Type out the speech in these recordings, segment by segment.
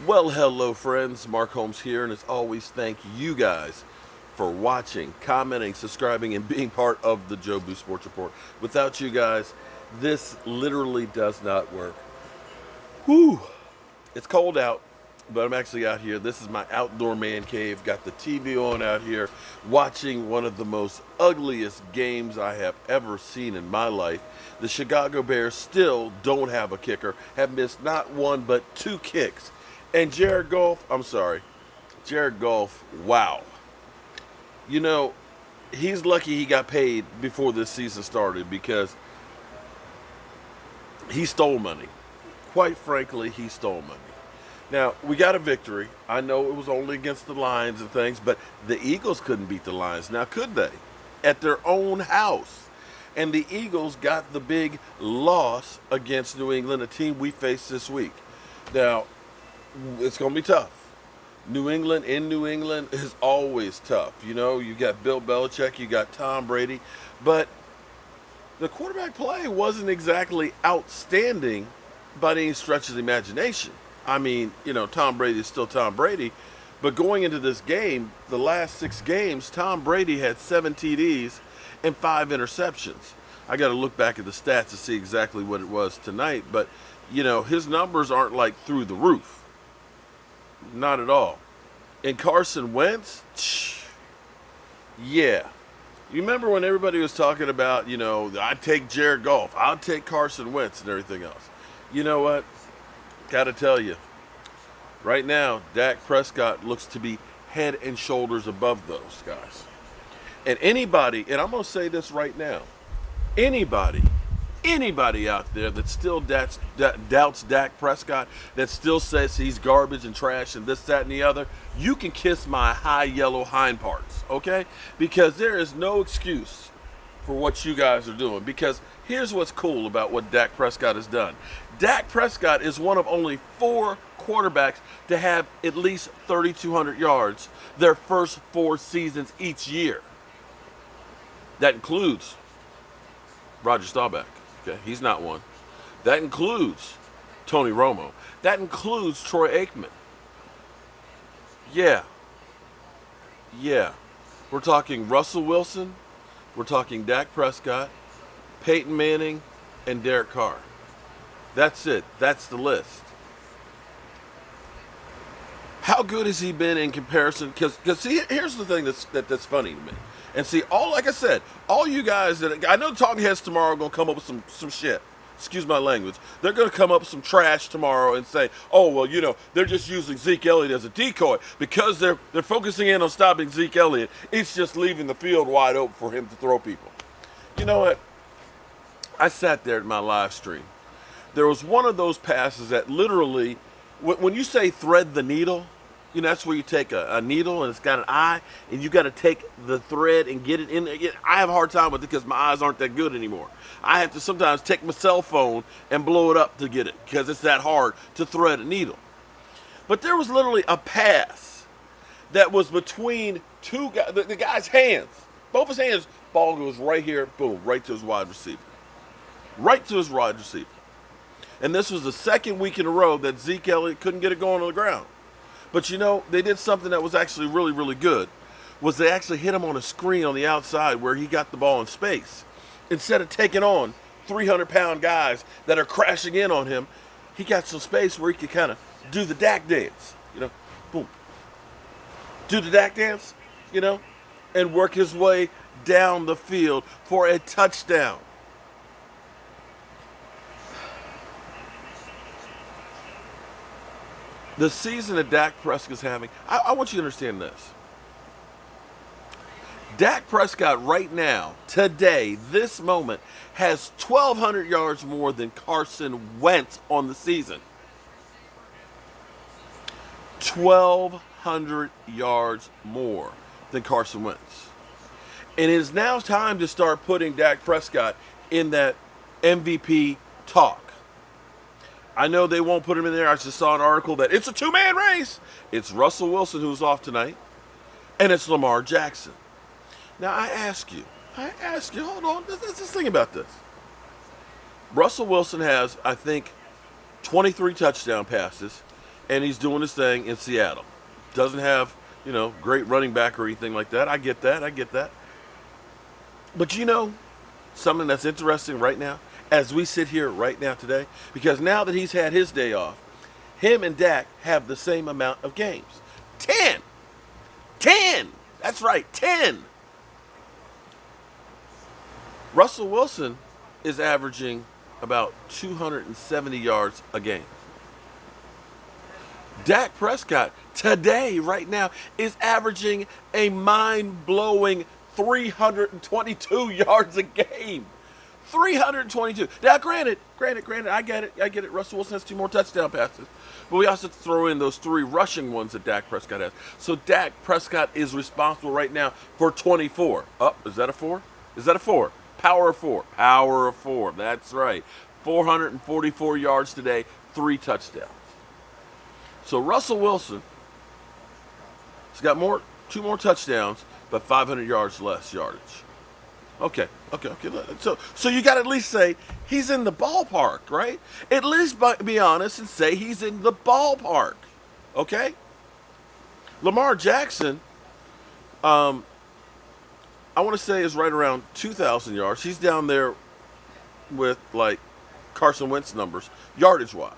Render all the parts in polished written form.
Well, hello, friends. Mark Holmes here, and as always, thank you guys for watching, commenting, subscribing, and being part of the Joe Boo Sports Report. Without you guys, this literally does not work. Whew. It's cold out, but I'm actually out here. This is my outdoor man cave. Got the TV on out here, watching one of the most ugliest games I have ever seen in my life. The Chicago Bears still don't have a kicker, have missed not one but two kicks. And Jared Goff, wow. You know, he's lucky he got paid before this season started because he stole money. Quite frankly, he stole money. Now, we got a victory. I know it was only against the Lions and things, but the Eagles couldn't beat the Lions. Now, could they? At their own house. And the Eagles got the big loss against New England, a team we faced this week. Now, it's going to be tough. New England in New England is always tough. You know, you got Bill Belichick, you got Tom Brady, but the quarterback play wasn't exactly outstanding by any stretch of the imagination. I mean, you know, Tom Brady is still Tom Brady, but going into this game, the last 6 games, Tom Brady had 7 TDs and 5 interceptions. I got to look back at the stats to see exactly what it was tonight, but you know, his numbers aren't like through the roof. Not at all. And Carson Wentz, yeah. You remember when everybody was talking about, you know, I'd take Jared Goff, I'll take Carson Wentz and everything else. You know what? Gotta tell you, right now, Dak Prescott looks to be head and shoulders above those guys. And anybody, and I'm going to say this right now, anybody out there that still doubts Dak Prescott, that still says he's garbage and trash and this, that, and the other, you can kiss my high yellow hind parts, okay? Because there is no excuse for what you guys are doing. Because here's what's cool about what Dak Prescott has done. Dak Prescott is one of only 4 quarterbacks to have at least 3,200 yards their first 4 seasons each year. That includes Roger Staubach. Okay, he's not one. That includes Tony Romo. That includes Troy Aikman. Yeah. We're talking Russell Wilson. We're talking Dak Prescott, Peyton Manning, and Derek Carr. That's it. That's the list. How good has he been in comparison? Because see, here's the thing that's funny to me. And see, like I said, all you guys that I know, talking heads tomorrow are gonna come up with some shit. Excuse my language. They're gonna come up with some trash tomorrow and say, "Oh well, you know, they're just using Zeke Elliott as a decoy because they're focusing in on stopping Zeke Elliott. It's just leaving the field wide open for him to throw people." You know what? I sat there at my live stream. There was one of those passes that literally, when you say thread the needle, you know, that's where you take a needle and it's got an eye, and you got to take the thread and get it in there. I have a hard time with it because my eyes aren't that good anymore. I have to sometimes take my cell phone and blow it up to get it because it's that hard to thread a needle. But there was literally a pass that was between two guys, the guy's hands, both his hands. Ball goes right here, boom, right to his wide receiver. Right to his wide receiver. And this was the second week in a row that Zeke Elliott couldn't get it going on the ground. But you know, they did something that was actually really, really good, was they actually hit him on a screen on the outside where he got the ball in space. Instead of taking on 300-pound guys that are crashing in on him, he got some space where he could kind of do the Dak dance, you know, boom. Do the Dak dance, you know, and work his way down the field for a touchdown. The season that Dak Prescott is having, I want you to understand this. Dak Prescott right now, today, this moment, has 1,200 yards more than Carson Wentz on the season. 1,200 yards more than Carson Wentz. And it is now time to start putting Dak Prescott in that MVP talk. I know they won't put him in there. I just saw an article that it's a 2-man race. It's Russell Wilson who's off tonight, and it's Lamar Jackson. Now I ask you, hold on, let's just think about this. Russell Wilson has, I think, 23 touchdown passes and he's doing his thing in Seattle. Doesn't have, great running back or anything like that. I get that. I get that. But something that's interesting right now, as we sit here right now today, because now that he's had his day off, him and Dak have the same amount of games. 10. 10. That's right, 10. Russell Wilson is averaging about 270 yards a game. Dak Prescott today, right now, is averaging a mind-blowing 322 yards a game. 322. Now, granted, I get it. Russell Wilson has 2 more touchdown passes. But we also have to throw in those 3 rushing ones that Dak Prescott has. So Dak Prescott is responsible right now for 24. Oh, is that a 4? Is that a 4? Power of 4. Power of 4. That's right. 444 yards today, 3 touchdowns. So Russell Wilson has got 2 more touchdowns, but 500 yards less yardage. Okay. So you got to at least say he's in the ballpark, right? At least be honest and say he's in the ballpark. Okay? Lamar Jackson, I want to say is right around 2,000 yards. He's down there with like Carson Wentz numbers, yardage wise.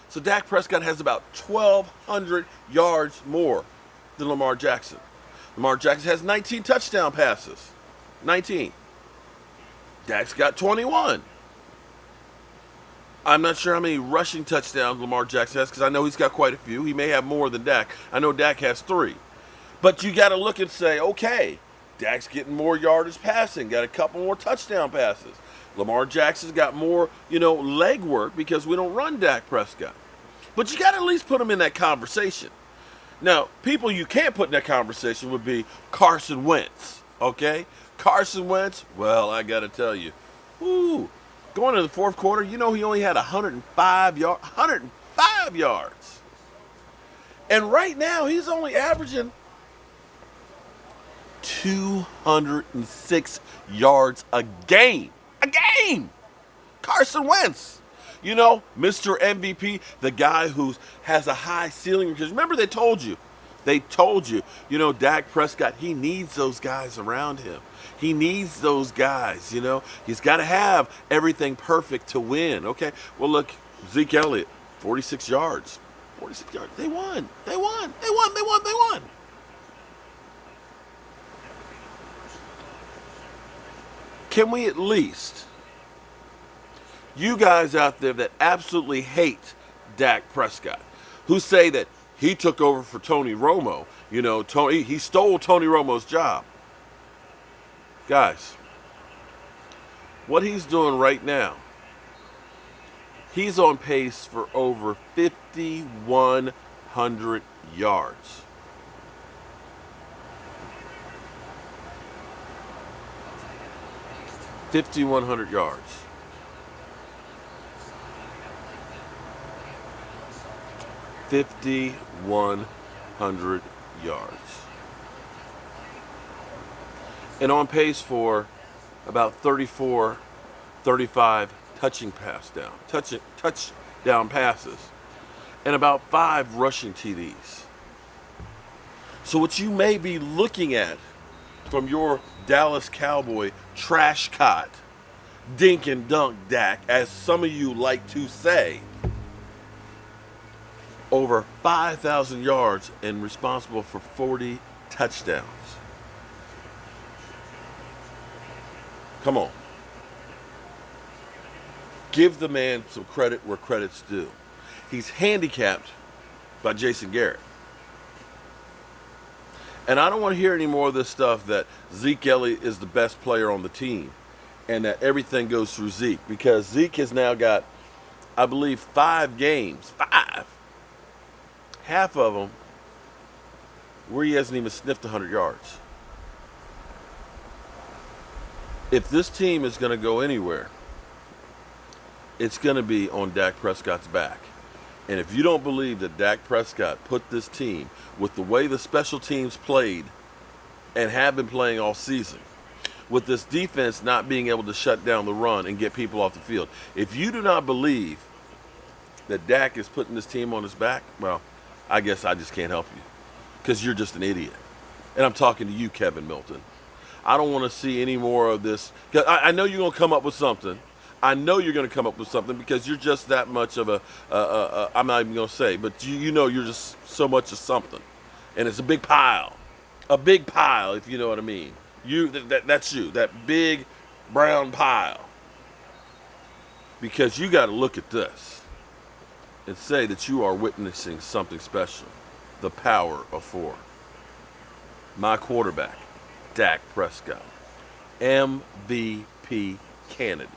So Dak Prescott has about 1,200 yards more than Lamar Jackson. Lamar Jackson has 19 touchdown passes. 19. Dak's got 21. I'm not sure how many rushing touchdowns Lamar Jackson has because I know he's got quite a few. He may have more than Dak. I know Dak has 3. But you got to look and say, okay, Dak's getting more yardage passing, got a couple more touchdown passes. Lamar Jackson's got more, leg work because we don't run Dak Prescott. But you got to at least put him in that conversation. Now, people you can't put in that conversation would be Carson Wentz, okay? Carson Wentz, well, I got to tell you, going to the 4th quarter, he only had 105 yards. And right now, he's only averaging 206 yards a game. A game! Carson Wentz. Mr. MVP, the guy who has a high ceiling. Because remember they told you, Dak Prescott, he needs those guys around him. He needs those guys, He's got to have everything perfect to win, okay? Well, look, Zeke Elliott, 46 yards. 46 yards. They won. Can we at least, you guys out there that absolutely hate Dak Prescott, who say that he took over for Tony Romo, he stole Tony Romo's job. Guys, what he's doing right now, he's on pace for over 5,100 yards. 5,100 yards. 5,100 yards. And on pace for about 34, 35 touchdown passes. And about 5 rushing TDs. So what you may be looking at from your Dallas Cowboy trash cot, dink and dunk Dak, as some of you like to say, over 5,000 yards and responsible for 40 touchdowns. Come on. Give the man some credit where credit's due. He's handicapped by Jason Garrett. And I don't want to hear any more of this stuff that Zeke Elliott is the best player on the team and that everything goes through Zeke, because Zeke has now got, I believe, 5 games, 5, half of them where he hasn't even sniffed 100 yards. If this team is going to go anywhere, it's going to be on Dak Prescott's back. And if you don't believe that Dak Prescott put this team, with the way the special teams played and have been playing all season, with this defense not being able to shut down the run and get people off the field, if you do not believe that Dak is putting this team on his back, well, I guess I just can't help you because you're just an idiot. And I'm talking to you, Kevin Milton. I don't want to see any more of this. 'Cause I know you're going to come up with something. I know you're going to come up with something because you're just that much of I'm not even going to say, but you know you're just so much of something. And it's a big pile. A big pile, if you know what I mean. That's you, that big brown pile. Because you got to look at this and say that you are witnessing something special. The power of four. My quarterback, Dak Prescott, MVP candidate.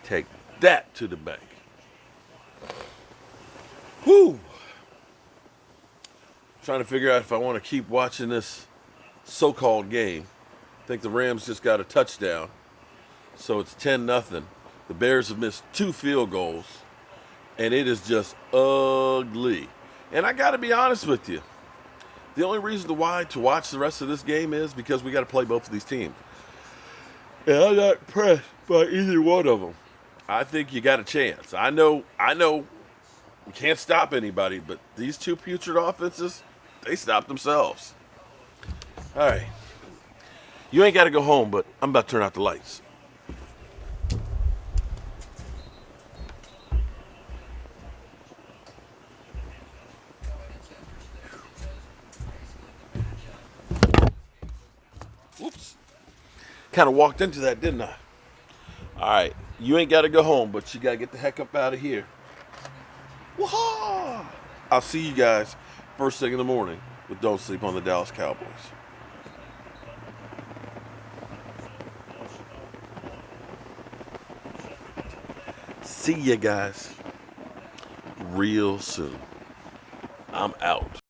Take that to the bank. Whew. Trying to figure out if I want to keep watching this so-called game. I think the Rams just got a touchdown, so it's 10-0. The Bears have missed 2 field goals, and it is just ugly. And I got to be honest with you. The only reason to watch the rest of this game is because we got to play both of these teams. And I'm not impressed by either one of them. I think you got a chance. I know we can't stop anybody, but these two putrid offenses, they stop themselves. All right. You ain't got to go home, but I'm about to turn out the lights. Whoops. Kind of walked into that, didn't I? All right. You ain't got to go home, but you got to get the heck up out of here. Wah! I'll see you guys first thing in the morning with Don't Sleep on the Dallas Cowboys. See you guys real soon. I'm out.